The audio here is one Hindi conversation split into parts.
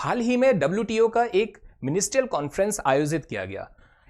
हाल ही में WTO का एक मिनिस्ट्रियल कॉन्फ्रेंस आयोजित किया गया।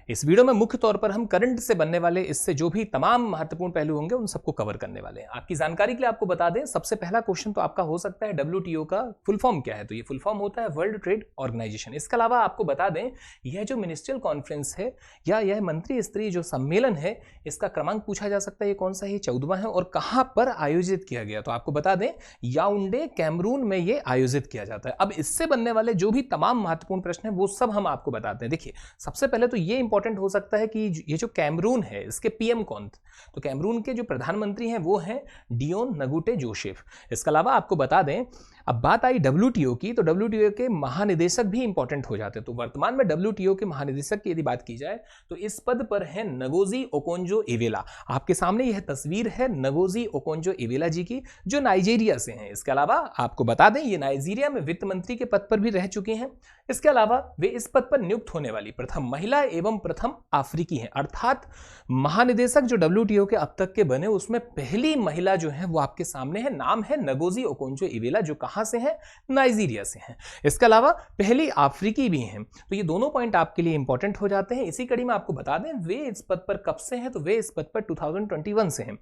इस वीडियो में मुख्य तौर पर हम करंट से बनने वाले इससे जो भी तमाम महत्वपूर्ण पहलू होंगे उन सबको कवर करने वाले हैं। आपकी जानकारी के लिए आपको बता दें, सबसे पहला क्वेश्चन तो आपका हो सकता है WTO का फुल फॉर्म क्या है। तो ये फुल फॉर्म होता है वर्ल्ड ट्रेड ऑर्गेनाइजेशन। इसके अलावा आपको बता दें, यह जो मिनिस्ट्रियल कॉन्फ्रेंस है या यह मंत्री स्तरीय जो सम्मेलन है, इसका क्रमांक पूछा जा सकता है, ये कौन सा है, 14वां है और कहां पर आयोजित किया गया। तो आपको बता दें, याओंडे कैमरून में ये आयोजित किया जाता है। अब इससे बनने वाले जो भी तमाम महत्वपूर्ण प्रश्न है वो सब हम आपको बताते हैं। देखिए, सबसे पहले तो ये इंपॉर्टेंट हो सकता है कि ये जो कैमरून है इसके पीएम कौन थे। तो कैमरून के जो प्रधानमंत्री हैं वो हैं डियोन नगुटे जोसेफ। इसके अलावा आपको बता दें, अब बात आई WTO की, तो WTO के महानिदेशक भी इंपॉर्टेंट हो जाते हैं। तो वर्तमान में WTO के महानिदेशक की यदि बात की जाए तो इस पद पर है नगोजी ओकोंजो इवेला। आपके सामने यह तस्वीर है नगोजी ओकोंजो इवेला जी की, जो नाइजीरिया से हैं। इसके अलावा आपको बता दें, ये नाइजीरिया में वित्त मंत्री के पद पर भी रह चुके हैं। इसके अलावा वे इस पद पर नियुक्त होने वाली प्रथम महिला एवं प्रथम अफ्रीकी हैं। अर्थात महानिदेशक जो WTO के अब तक के बने उसमें पहली महिला जो है वो आपके सामने है। नाम है नगोजी ओकोंजो इवेला, जो कहां से हैं, नाइजीरिया से हैं। इसके अलावा पहली अफ्रीकी भी हैं। तो ये दोनों पॉइंट आपके लिए इंपॉर्टेंट हो जाते हैं। इसी कड़ी में आपको बता दें, वे इस पद पर कब से हैं, तो वे इस पद पर 2021 से हैं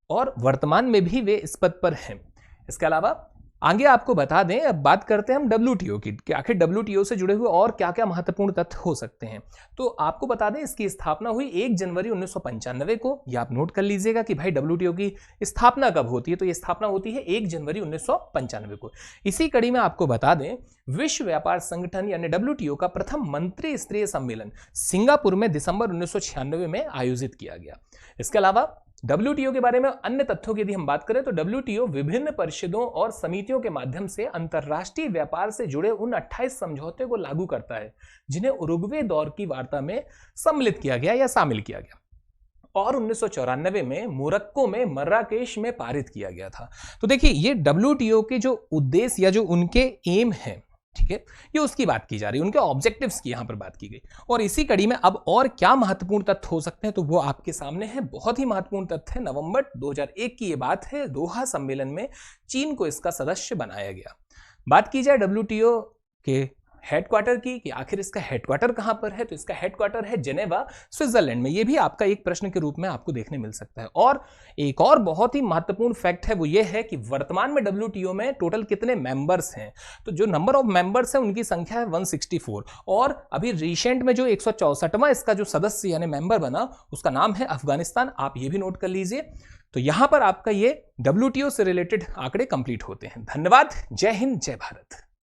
और वर्तमान में भी वे इस पद पर हैं। इसके अलावा आगे आपको बता दें, अब बात करते हैं हम WTO की कि आखिर WTO से जुड़े हुए और क्या क्या महत्वपूर्ण तथ्य हो सकते हैं। तो आपको बता दें, इसकी स्थापना हुई 1 जनवरी 1995 को। ये आप नोट कर लीजिएगा कि भाई WTO की स्थापना कब होती है। तो ये स्थापना होती है 1 जनवरी 1995 को। इसी कड़ी में आपको बता दें, विश्व व्यापार संगठन यानी WTO का प्रथम मंत्री स्तरीय सम्मेलन सिंगापुर में दिसंबर 1996 में आयोजित किया गया। इसके अलावा WTO के बारे में अन्य तथ्यों की यदि हम बात करें तो WTO विभिन्न परिषदों और समितियों के माध्यम से अंतर्राष्ट्रीय व्यापार से जुड़े उन 28 समझौते को लागू करता है, जिन्हें उरुग्वे दौर की वार्ता में सम्मिलित किया गया या शामिल किया गया और 1994 में मोरक्को में मर्राकेश में पारित किया गया था। तो देखिए, ये WTO के जो उद्देश्य या जो उनके एम है, ठीक है, ये उसकी बात की जा रही है, उनके ऑब्जेक्टिव्स की यहां पर बात की गई। और इसी कड़ी में अब और क्या महत्वपूर्ण तथ्य हो सकते हैं, तो वो आपके सामने है। बहुत ही महत्वपूर्ण तथ्य है, नवंबर 2001 की ये बात है, दोहा सम्मेलन में चीन को इसका सदस्य बनाया गया। बात की जाए WTO के हेडक्वार्टर की कि आखिर इसका हेडक्वार्टर कहां पर है, तो इसका हेडक्वार्टर है जेनेवा, स्विट्जरलैंड में। यह भी आपका एक प्रश्न के रूप में आपको देखने मिल सकता है। और एक और बहुत ही महत्वपूर्ण फैक्ट है, वो ये है कि वर्तमान में WTO में टोटल कितने मेंबर्स हैं। तो जो नंबर ऑफ मेंबर्स है उनकी संख्या है 164 और अभी रिसेंट में जो 164वां इसका जो सदस्य यानी मेंबर बना उसका नाम है अफगानिस्तान। आप ये भी नोट कर लीजिए। तो यहां पर आपका ये WTO से रिलेटेड आंकड़े कंप्लीट होते हैं। धन्यवाद। जय हिंद, जय भारत।